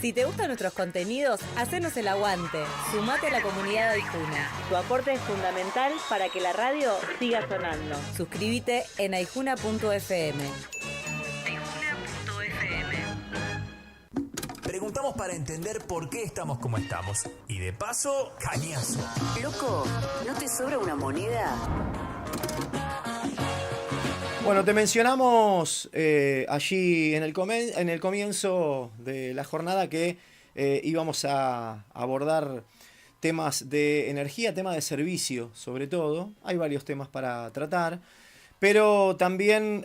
Si te gustan nuestros contenidos, hacenos el aguante. Sumate a la comunidad de Aijuna. Tu aporte es fundamental para que la radio siga sonando. Suscríbete en aijuna.fm. Preguntamos para entender por qué estamos como estamos. Y de paso, cañazo. Loco, ¿no te sobra una moneda? Bueno, te mencionamos allí en el comienzo de la jornada que íbamos a abordar temas de energía, temas de servicio sobre todo. Hay varios temas para tratar, pero también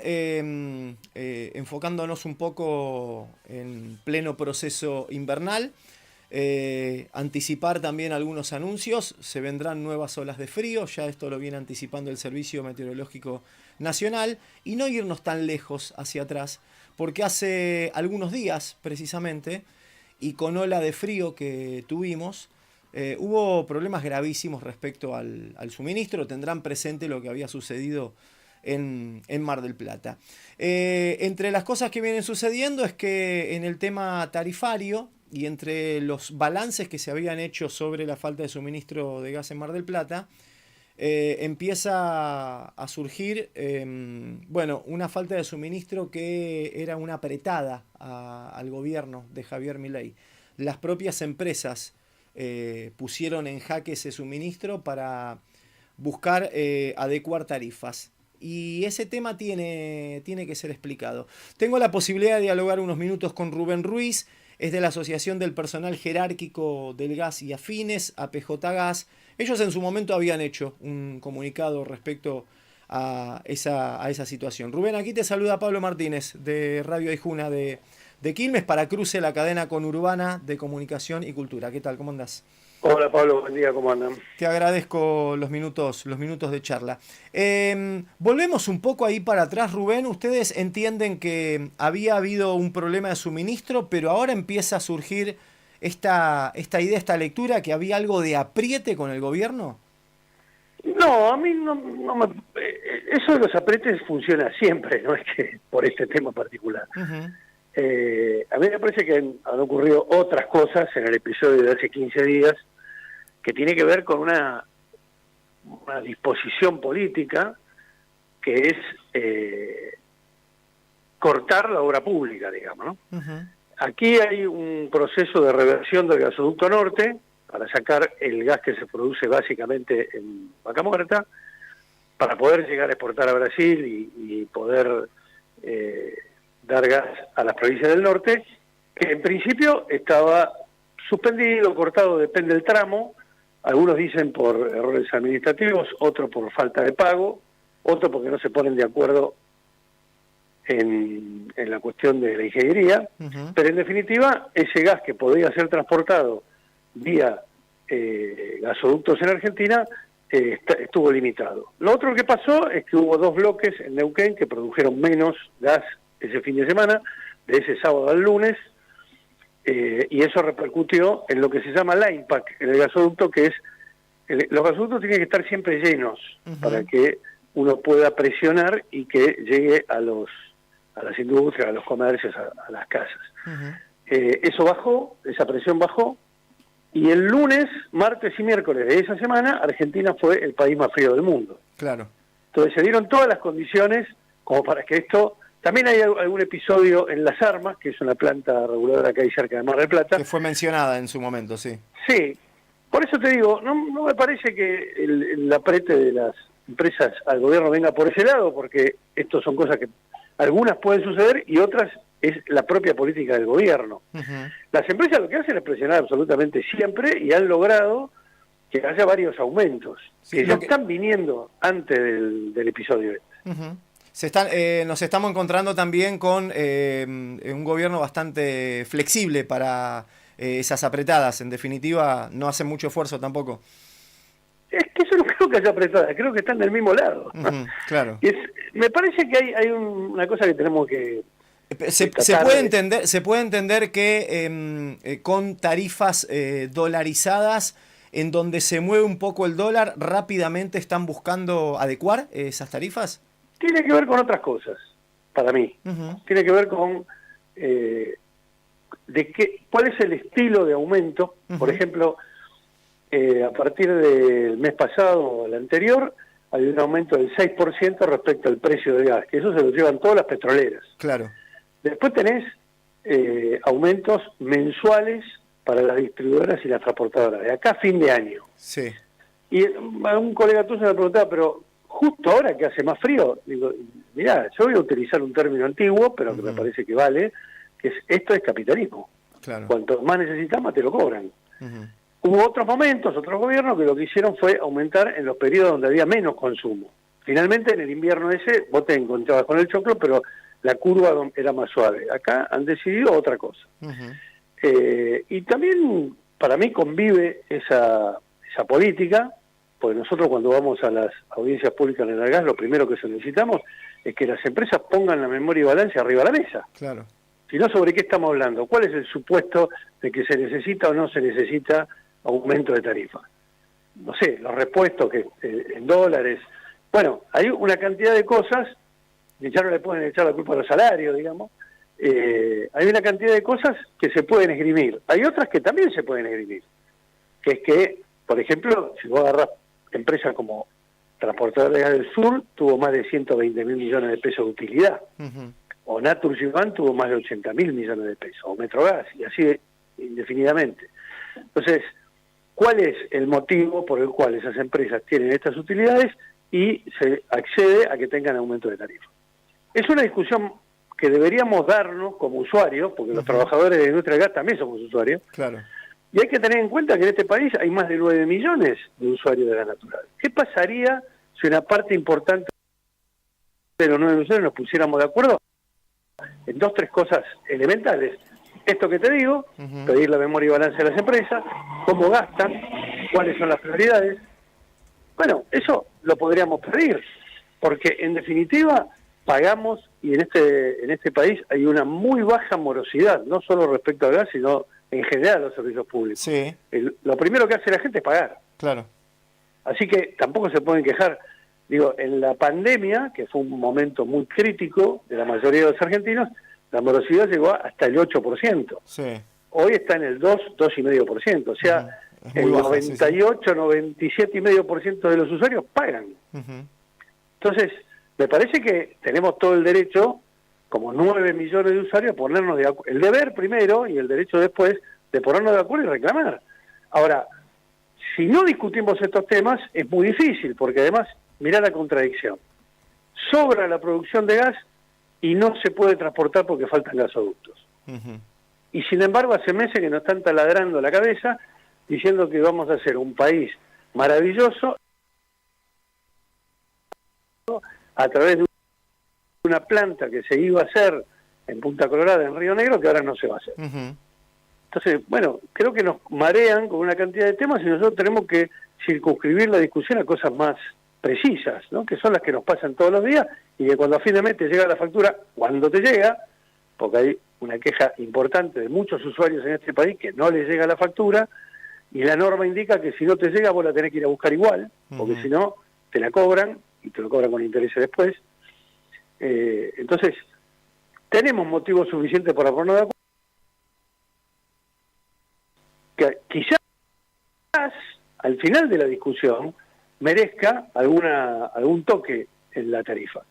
enfocándonos un poco en pleno proceso invernal. Anticipar también algunos anuncios. Se vendrán nuevas olas de frío, ya esto lo viene anticipando el Servicio Meteorológico Nacional, y no irnos tan lejos hacia atrás, porque hace algunos días precisamente, y con ola de frío que tuvimos, hubo problemas gravísimos respecto al suministro. Tendrán presente lo que había sucedido en Mar del Plata. Entre las cosas que vienen sucediendo es que en el tema tarifario y entre los balances que se habían hecho sobre la falta de suministro de gas en Mar del Plata, empieza a surgir una falta de suministro que era una apretada al gobierno de Javier Milei. Las propias empresas pusieron en jaque ese suministro para buscar adecuar tarifas. Y ese tema tiene que ser explicado. Tengo la posibilidad de dialogar unos minutos con Rubén Ruiz, es de la Asociación del Personal Jerárquico del Gas y Afines, APJ Gas. Ellos en su momento habían hecho un comunicado respecto a esa situación. Rubén, aquí te saluda Pablo Martínez de Radio Aijuna de Quilmes para Cruce, la cadena conurbana de comunicación y cultura. ¿Qué tal? ¿Cómo andás? Hola Pablo, buen día, ¿cómo andan? Te agradezco los minutos de charla. Volvemos un poco ahí para atrás, Rubén. Ustedes entienden que había habido un problema de suministro, pero ahora empieza a surgir esta idea, esta lectura, que había algo de apriete con el gobierno. No, a mí no me... Eso de los aprietes funciona siempre, no es que por este tema particular. Uh-huh. A mí me parece que han ocurrido otras cosas en el episodio de hace 15 días que tiene que ver con una disposición política que es cortar la obra pública, digamos, ¿no? Uh-huh. Aquí hay un proceso de reversión del gasoducto norte para sacar el gas que se produce básicamente en Vaca Muerta, para poder llegar a exportar a Brasil y poder dar gas a las provincias del norte, que en principio estaba suspendido, cortado, depende del tramo. Algunos dicen por errores administrativos, otros por falta de pago, otros porque no se ponen de acuerdo en la cuestión de la ingeniería. Uh-huh. Pero en definitiva, ese gas que podía ser transportado vía gasoductos en Argentina estuvo limitado. Lo otro que pasó es que hubo 2 bloques en Neuquén que produjeron menos gas ese fin de semana, de ese sábado al lunes, y eso repercutió en lo que se llama line pack en el gasoducto, que es los gasoductos tienen que estar siempre llenos. Uh-huh. Para que uno pueda presionar y que llegue a las industrias, a los comercios, a las casas. Uh-huh. Eso bajó, esa presión bajó, y el lunes, martes y miércoles de esa semana, Argentina fue el país más frío del mundo. Claro. Entonces se dieron todas las condiciones como para que esto... También hay algún episodio en Las Armas, que es una planta reguladora que hay cerca de Mar del Plata. Que fue mencionada en su momento, sí. Sí, por eso te digo, no me parece que el aprete de las empresas al gobierno venga por ese lado, porque estos son cosas que algunas pueden suceder y otras es la propia política del gobierno. Uh-huh. Las empresas lo que hacen es presionar absolutamente siempre y han logrado que haya varios aumentos, sí, que ya están viniendo antes del episodio este. Uh-huh. Nos estamos encontrando también con un gobierno bastante flexible para esas apretadas. En definitiva, no hacen mucho esfuerzo tampoco. Es que eso no creo que haya apretadas, creo que están del mismo lado. Uh-huh, claro. Me parece que hay una cosa que tenemos que... Se puede entender que con tarifas dolarizadas, en donde se mueve un poco el dólar, rápidamente están buscando adecuar esas tarifas. Tiene que ver con otras cosas, para mí. Uh-huh. Tiene que ver con cuál es el estilo de aumento. Por ejemplo, a partir del mes pasado o el anterior, hay un aumento del 6% respecto al precio del gas, que eso se lo llevan todas las petroleras. Claro. Después tenés aumentos mensuales para las distribuidoras y las transportadoras, de acá a fin de año. Sí. Y un colega tuyo me preguntaba, pero justo ahora que hace más frío, digo, mirá, yo voy a utilizar un término antiguo, pero que me parece que vale, que esto es capitalismo. Claro. Cuanto más necesitas, más te lo cobran. Hubo otros momentos, otros gobiernos que lo que hicieron fue aumentar en los periodos donde había menos consumo. Finalmente, en el invierno ese, vos te encontrabas con el choclo, pero la curva era más suave. Acá han decidido otra cosa. Y también, para mí, convive esa política, porque nosotros cuando vamos a las audiencias públicas en el gas, lo primero que solicitamos es que las empresas pongan la memoria y balance arriba de la mesa. Claro. Si no, ¿sobre qué estamos hablando? ¿Cuál es el supuesto de que se necesita o no se necesita aumento de tarifa? No sé, los repuestos que en dólares. Bueno, hay una cantidad de cosas, y ya no le pueden echar la culpa a los salarios, digamos. Hay una cantidad de cosas que se pueden esgrimir. Hay otras que también se pueden esgrimir. Que es que, por ejemplo, si vos agarrás empresas como Transportadora de Gas del Sur, tuvo más de 120.000 millones de pesos de utilidad. O Naturgy tuvo más de 80.000 millones de pesos, o Metrogas, y así indefinidamente. Entonces, ¿cuál es el motivo por el cual esas empresas tienen estas utilidades y se accede a que tengan aumento de tarifa? Es una discusión que deberíamos darnos como usuarios, porque los trabajadores de la industria del gas también somos usuarios, Claro. y hay que tener en cuenta que en este país hay más de 9 millones de usuarios de gas natural. ¿Qué pasaría si una parte importante de los 9 millones nos pusiéramos de acuerdo en 2 o 3 cosas elementales? Esto que te digo, pedir la memoria y balance de las empresas, cómo gastan, cuáles son las prioridades. Bueno, eso lo podríamos pedir, porque en definitiva pagamos, y en este país hay una muy baja morosidad, no solo respecto al gas, sino en general a los servicios públicos. Sí. Lo primero que hace la gente es pagar. Claro. Así que tampoco se pueden quejar. Digo, en la pandemia, que fue un momento muy crítico de la mayoría de los argentinos, la morosidad llegó hasta el 8%. Sí. Hoy está en el 2,5%. O sea, Es muy el bajo, 98, 97,5% de los usuarios pagan. Entonces, me parece que tenemos todo el derecho, como 9 millones de usuarios, ponernos de acuerdo. El deber primero y el derecho después de ponernos de acuerdo y reclamar. Ahora, si no discutimos estos temas, es muy difícil, porque además, mirá la contradicción. Sobra la producción de gas y no se puede transportar porque faltan gasoductos. Y sin embargo, hace meses que nos están taladrando la cabeza diciendo que vamos a ser un país maravilloso a través de una planta que se iba a hacer en Punta Colorada, en Río Negro, que ahora no se va a hacer. Entonces, bueno, creo que nos marean con una cantidad de temas y nosotros tenemos que circunscribir la discusión a cosas más precisas, ¿no? Que son las que nos pasan todos los días y que cuando a fin de mes te llega la factura, cuando te llega, porque hay una queja importante de muchos usuarios en este país que no les llega la factura y la norma indica que si no te llega vos la tenés que ir a buscar igual, porque si no te la cobran y te lo cobran con intereses después. Entonces, tenemos motivos suficientes para ponernos de acuerdo. Que quizás al final de la discusión merezca algún toque en la tarifa.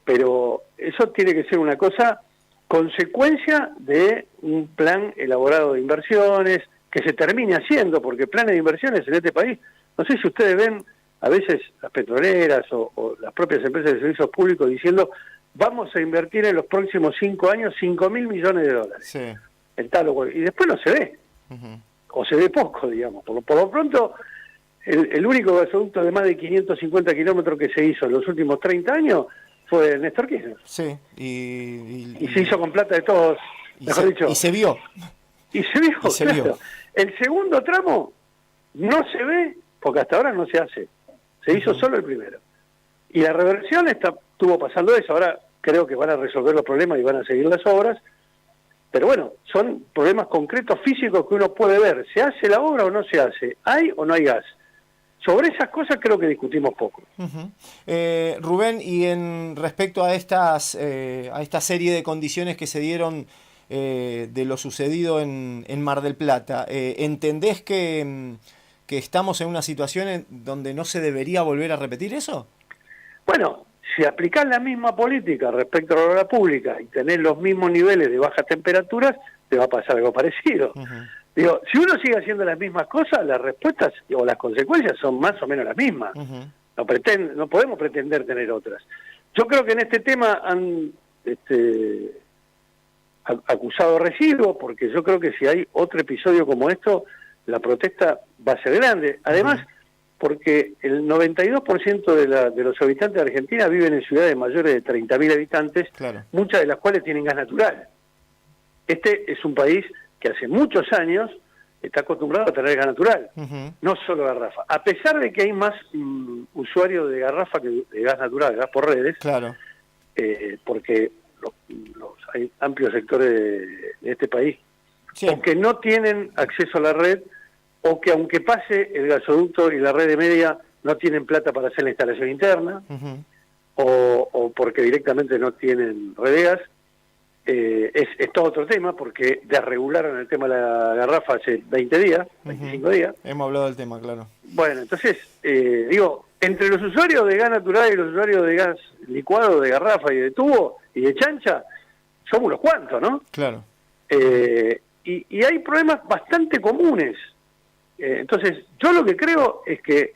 Pero eso tiene que ser una cosa consecuencia de un plan elaborado de inversiones que se termine haciendo, porque planes de inversiones en este país, no sé si ustedes ven a veces las petroleras o las propias empresas de servicios públicos diciendo vamos a invertir en los próximos 5 años 5.000 millones de dólares. Sí. En tal o cual, y después no se ve. O se ve poco, digamos. Por lo pronto, el único gasoducto de más de 550 kilómetros que se hizo en los últimos 30 años fue Néstor Kirchner. Sí. Y se hizo con plata de todos, mejor dicho. Y se vio. Y se vio, Y se claro. vio. El segundo tramo no se ve, porque hasta ahora no se hace. Se hizo solo el primero. Y la reversión estuvo pasando eso. Ahora creo que van a resolver los problemas y van a seguir las obras. Pero bueno, son problemas concretos físicos que uno puede ver. ¿Se hace la obra o no se hace? ¿Hay o no hay gas? Sobre esas cosas creo que discutimos poco. Rubén, y en respecto a esta serie de condiciones que se dieron de lo sucedido en Mar del Plata. ¿Entendés que estamos en una situación donde no se debería volver a repetir eso? Bueno, si aplicás la misma política respecto a la obra pública y tenés los mismos niveles de bajas temperaturas, te va a pasar algo parecido. Digo, si uno sigue haciendo las mismas cosas, las respuestas o las consecuencias son más o menos las mismas. No podemos pretender tener otras. Yo creo que en este tema han acusado residuo, porque yo creo que si hay otro episodio como esto, la protesta va a ser grande. Además, porque el 92% de los habitantes de Argentina viven en ciudades mayores de 30.000 habitantes, muchas de las cuales tienen gas natural. Este es un país que hace muchos años está acostumbrado a tener gas natural, no solo garrafa. A pesar de que hay más usuarios de garrafa que de gas natural, de gas por redes, porque hay amplios sectores de este país, o que no tienen acceso a la red, o que aunque pase el gasoducto y la red de media, no tienen plata para hacer la instalación interna, o porque directamente no tienen red de gas. Es todo otro tema, porque desregularon el tema de la garrafa hace 20 días, 25 días. Hemos hablado del tema, claro. Bueno, entonces, digo, entre los usuarios de gas natural y los usuarios de gas licuado, de garrafa y de tubo y de chancha, somos unos cuantos, ¿no? Claro. Y hay problemas bastante comunes. Entonces, yo lo que creo es que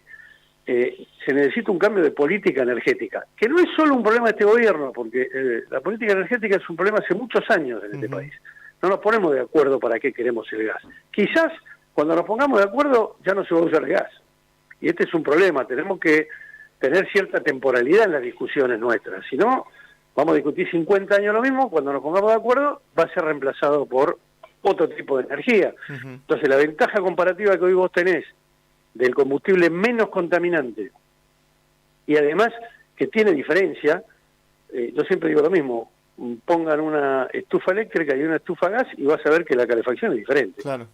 se necesita un cambio de política energética, que no es solo un problema de este gobierno, porque la política energética es un problema hace muchos años en este país. No nos ponemos de acuerdo para qué queremos el gas. Quizás cuando nos pongamos de acuerdo ya no se va a usar el gas. Y este es un problema, tenemos que tener cierta temporalidad en las discusiones nuestras. Si no, vamos a discutir 50 años lo mismo, cuando nos pongamos de acuerdo va a ser reemplazado por otro tipo de energía. Entonces la ventaja comparativa que hoy vos tenés del combustible menos contaminante y además que tiene diferencia, yo siempre digo lo mismo, pongan una estufa eléctrica y una estufa a gas y vas a ver que la calefacción es diferente. Claro.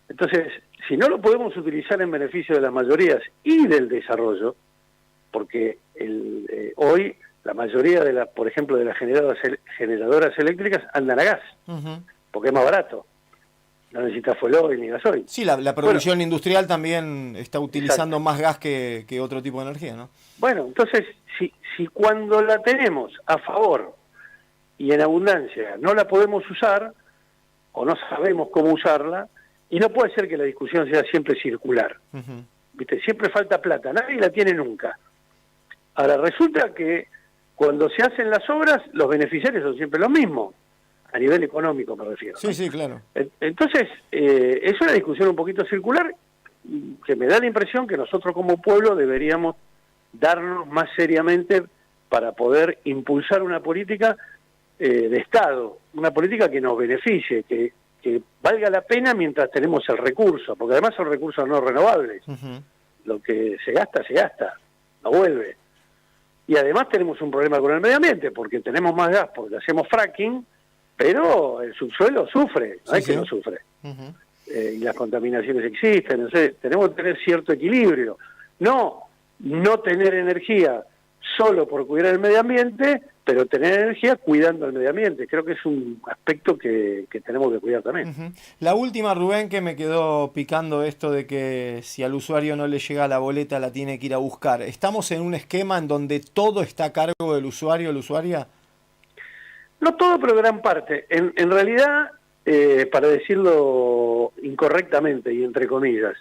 Entonces, si no lo podemos utilizar en beneficio de las mayorías y del desarrollo, porque hoy la mayoría de por ejemplo, de las generadoras eléctricas andan a gas, porque es más barato. No necesita fuel oil ni gasoil. Sí, la producción industrial también está utilizando más gas que otro tipo de energía, ¿no? Bueno, entonces, si cuando la tenemos a favor y en abundancia no la podemos usar, o no sabemos cómo usarla, y no puede ser que la discusión sea siempre circular. ¿Viste? Siempre falta plata, nadie la tiene nunca. Ahora, resulta que cuando se hacen las obras, los beneficiarios son siempre los mismos. A nivel económico me refiero. Sí, sí, claro. Entonces, es una discusión un poquito circular que me da la impresión que nosotros como pueblo deberíamos darnos más seriamente para poder impulsar una política de Estado, una política que nos beneficie, que valga la pena mientras tenemos el recurso, porque además son recursos no renovables. Lo que se gasta, no vuelve. Y además tenemos un problema con el medio ambiente, porque tenemos más gas porque hacemos fracking, pero el subsuelo sufre, no es que no sufre. Y las contaminaciones existen, tenemos que tener cierto equilibrio. No tener energía solo por cuidar el medio ambiente, pero tener energía cuidando el medio ambiente. Creo que es un aspecto que tenemos que cuidar también. La última, Rubén, que me quedó picando esto de que si al usuario no le llega la boleta la tiene que ir a buscar. ¿Estamos en un esquema en donde todo está a cargo del usuario o la usuaria? No todo, pero gran parte. En realidad, para decirlo incorrectamente y entre comillas,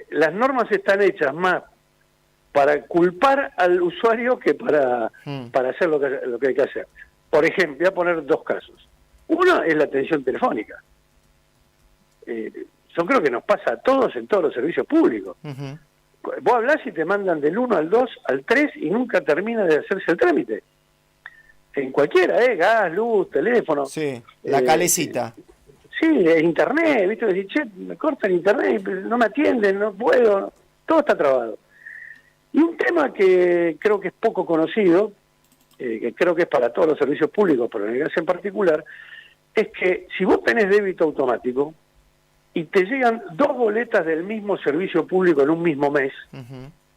las normas están hechas más para culpar al usuario que para hacer lo que hay que hacer. Por ejemplo, voy a poner dos casos. Uno es la atención telefónica. Yo creo que nos pasa a todos en todos los servicios públicos. Vos hablás y te mandan del 1 al 2 al 3 y nunca termina de hacerse el trámite. En cualquiera, gas, luz, teléfono. Sí, la calecita. Sí, internet, ¿viste? Decís, che, me cortan internet, no me atienden, no puedo. Todo está trabado. Y un tema que creo que es poco conocido, que creo que es para todos los servicios públicos, pero en el gas en particular, es que si vos tenés débito automático y te llegan dos boletas del mismo servicio público en un mismo mes,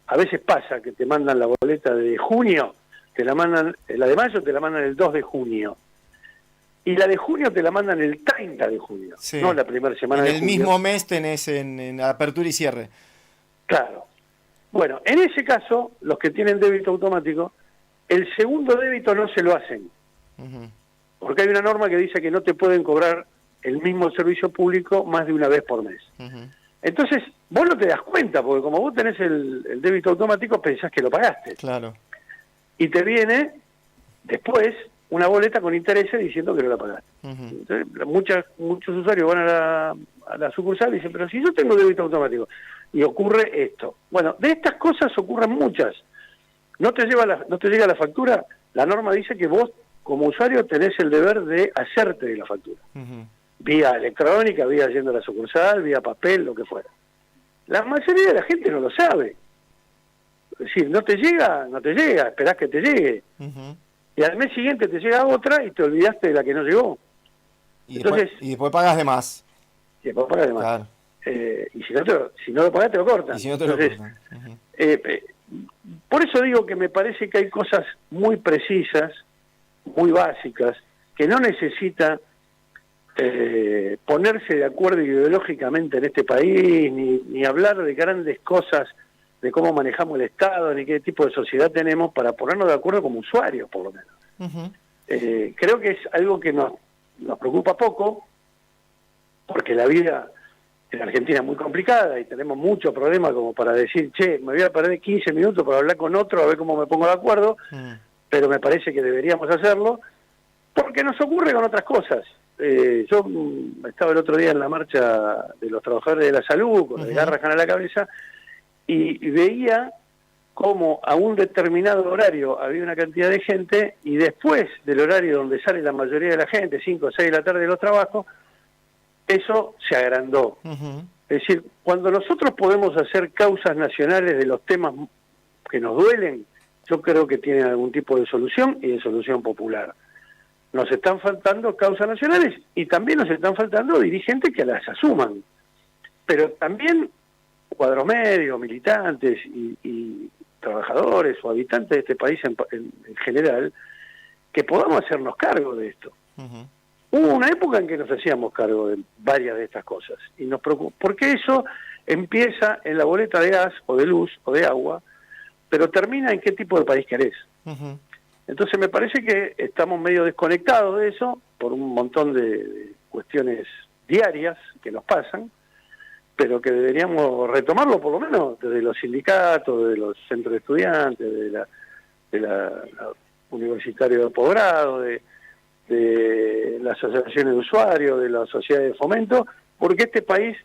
a veces pasa que te mandan la boleta de junio, te la mandan, la de mayo te la mandan el 2 de junio. y la de junio te la mandan el 30 de junio, Sí. no la primera semana En de el junio. mismo mes tenés en apertura y cierre. Claro. Bueno, en ese caso, los que tienen débito automático, el segundo débito no se lo hacen, Ujú. porque hay una norma que dice que no te pueden cobrar el mismo servicio público más de una vez por mes. Ujú. Entonces, vos no te das cuenta, porque como vos tenés el débito automático, pensás que lo pagaste. Claro. Y te viene después una boleta con intereses diciendo que no la pagaste. Ujú. Entonces, muchos usuarios van a la sucursal y dicen, pero si yo tengo débito automático, y ocurre esto. Bueno, de estas cosas ocurren muchas. No te llega la factura, la norma dice que vos, como usuario, tenés el deber de hacerte de la factura. Ujú. Vía electrónica, vía yendo a la sucursal, vía papel, lo que fuera. La mayoría de la gente no lo sabe. Es decir, no te llega, esperás que te llegue. Ujú. Y al mes siguiente te llega otra y te olvidaste de la que no llegó. Y, Entonces, después pagas de más. y después pagas de más. Claro. Y si no lo pagás, te lo cortan. Y si no te lo Entonces, cortan. Ujú. por eso digo que me parece que hay cosas muy precisas, muy básicas, que no necesita ponerse de acuerdo ideológicamente en este país, ni hablar de grandes cosas, de cómo manejamos el Estado, ni qué tipo de sociedad tenemos, para ponernos de acuerdo como usuarios, por lo menos. Ujú. Creo que es algo que nos preocupa poco, porque la vida en Argentina es muy complicada y tenemos muchos problemas como para decir, che, me voy a perder 15 minutos para hablar con otro, a ver cómo me pongo de acuerdo, pero me parece que deberíamos hacerlo, porque nos ocurre con otras cosas. Yo estaba el otro día en la marcha de los trabajadores de la salud, con el garrahan a la cabeza, y veía cómo a un determinado horario había una cantidad de gente, y después del horario donde sale la mayoría de la gente, 5 o 6 de la tarde de los trabajos, eso se agrandó. Ujú. Es decir, cuando nosotros podemos hacer causas nacionales de los temas que nos duelen, yo creo que tienen algún tipo de solución y de solución popular. Nos están faltando causas nacionales y también nos están faltando dirigentes que las asuman. Pero también cuadros medios, militantes y trabajadores o habitantes de este país en general, que podamos hacernos cargo de esto. Ujú. Hubo una época en que nos hacíamos cargo de varias de estas cosas y nos preocupa, porque eso empieza en la boleta de gas o de luz o de agua, pero termina en qué tipo de país querés. Ujú. Entonces me parece que estamos medio desconectados de eso por un montón de cuestiones diarias que nos pasan, pero que deberíamos retomarlo por lo menos desde los sindicatos, de los centros de estudiantes, de la universitario de posgrado, de las asociaciones de usuarios, de las sociedades de fomento, porque este país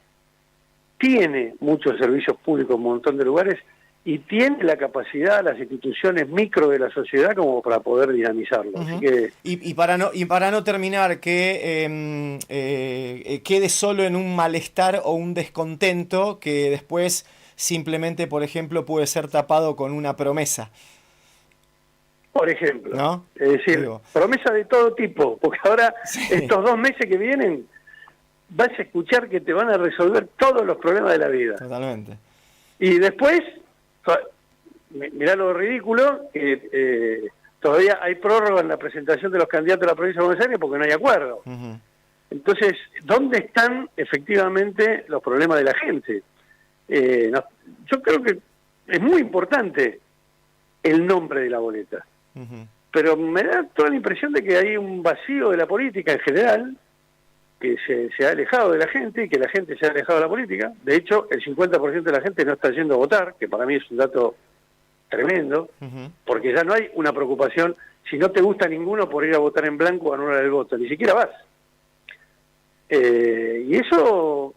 tiene muchos servicios públicos en un montón de lugares y tiene la capacidad, las instituciones micro de la sociedad como para poder dinamizarlo. Ujú. Así que Y para no terminar, que quede solo en un malestar o un descontento que después simplemente, por ejemplo, puede ser tapado con una promesa. por ejemplo, ¿No? es decir, Digo. promesa de todo tipo, porque ahora Sí. estos 2 meses que vienen vas a escuchar que te van a resolver todos los problemas de la vida. Totalmente. Y después, mirá lo ridículo, que todavía hay prórroga en la presentación de los candidatos a la provincia de Buenos Aires porque no hay acuerdo. Ujú. Entonces, ¿dónde están efectivamente los problemas de la gente? Yo creo que es muy importante el nombre de la boleta, Ujú. pero me da toda la impresión de que hay un vacío de la política en general, que se ha alejado de la gente y que la gente se ha alejado de la política. De hecho, el 50% de la gente no está yendo a votar, que para mí es un dato tremendo, Ujú. porque ya no hay una preocupación, si no te gusta ninguno, por ir a votar en blanco o anular el voto, ni siquiera vas. Y eso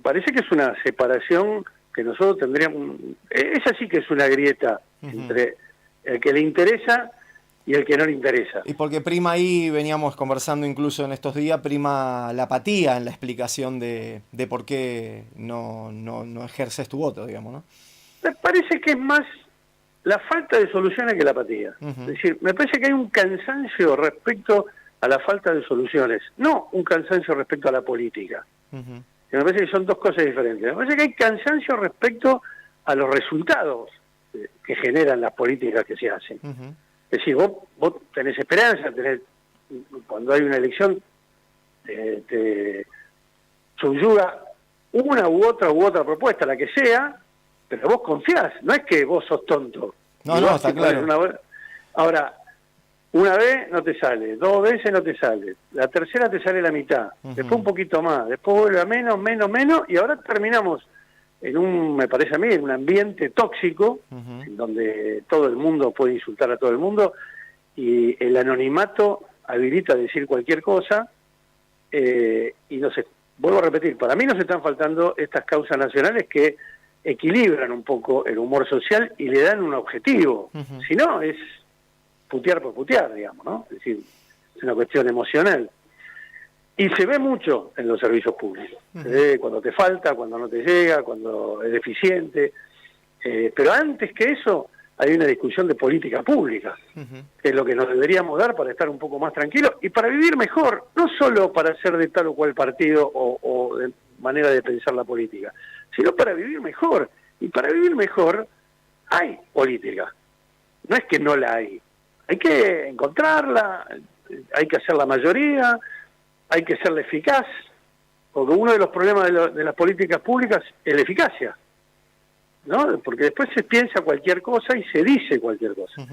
parece que es una separación que nosotros tendríamos, esa sí que es una grieta entre el que le interesa y el que no le interesa. Y porque prima ahí, veníamos conversando incluso en estos días, prima la apatía en la explicación de por qué no ejerces tu voto, digamos, ¿no? Me parece que es más la falta de soluciones que la apatía. Ujú. Es decir, me parece que hay un cansancio respecto a la falta de soluciones, no un cansancio respecto a la política. Ujú. Que me parece que son 2 cosas diferentes. Me parece que hay cansancio respecto a los resultados que generan las políticas que se hacen. Ujú. Es decir, vos tenés esperanza, tenés cuando hay una elección, te subyuga una u otra propuesta, la que sea, pero vos confiás, no es que vos sos tonto. No, está claro. Ahora, una vez no te sale, 2 veces no te sale, la tercera te sale la mitad, después un poquito más, después vuelve a menos, y ahora terminamos me parece a mí, en un ambiente tóxico, en donde todo el mundo puede insultar a todo el mundo, y el anonimato habilita a decir cualquier cosa, y no sé, vuelvo a repetir, para mí nos están faltando estas causas nacionales que equilibran un poco el humor social y le dan un objetivo. Si no, es putear por putear, digamos, ¿no? Es decir, es una cuestión emocional. Y se ve mucho en los servicios públicos. Se ve cuando te falta, cuando no te llega, cuando es deficiente. Pero antes que eso, hay una discusión de política pública, que es lo que nos deberíamos dar para estar un poco más tranquilos y para vivir mejor, no solo para ser de tal o cual partido o de manera de pensar la política, sino para vivir mejor. Y para vivir mejor hay política. No es que no la hay. Hay que encontrarla, hay que hacer la mayoría, hay que serla eficaz, porque uno de los problemas de las políticas públicas es la eficacia, ¿no? Porque después se piensa cualquier cosa y se dice cualquier cosa.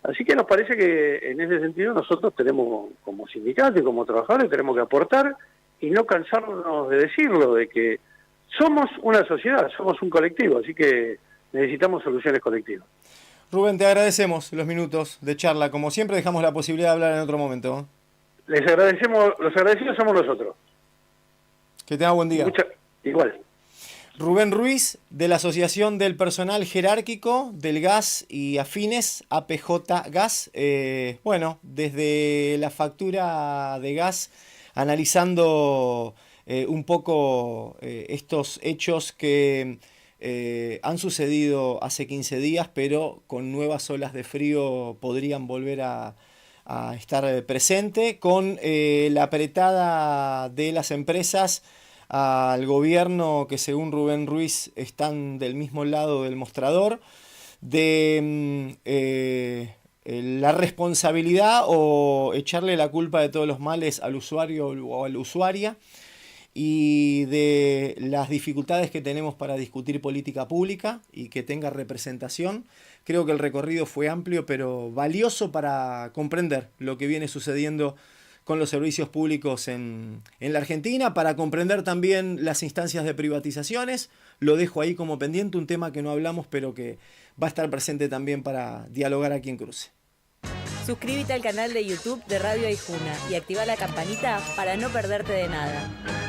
Así que nos parece que en ese sentido nosotros tenemos, como sindicatos y como trabajadores, tenemos que aportar y no cansarnos de decirlo, de que somos una sociedad, somos un colectivo, así que necesitamos soluciones colectivas. Rubén, te agradecemos los minutos de charla. Como siempre, dejamos la posibilidad de hablar en otro momento. Les agradecemos, los agradecidos somos nosotros. Que tenga buen día. Igual. Rubén Ruiz, de la Asociación del Personal Jerárquico del Gas y Afines, APJ Gas. Bueno, desde la factura de gas, analizando un poco estos hechos que han sucedido hace 15 días, pero con nuevas olas de frío podrían volver a estar presente, con la apretada de las empresas al gobierno, que según Rubén Ruiz están del mismo lado del mostrador, de la responsabilidad o echarle la culpa de todos los males al usuario o a la usuaria, y de las dificultades que tenemos para discutir política pública y que tenga representación. Creo que el recorrido fue amplio, pero valioso para comprender lo que viene sucediendo con los servicios públicos en la Argentina, para comprender también las instancias de privatizaciones. Lo dejo ahí como pendiente, un tema que no hablamos, pero que va a estar presente también para dialogar aquí en Cruce. Suscríbete al canal de YouTube de Radio Aijuna y activa la campanita para no perderte de nada.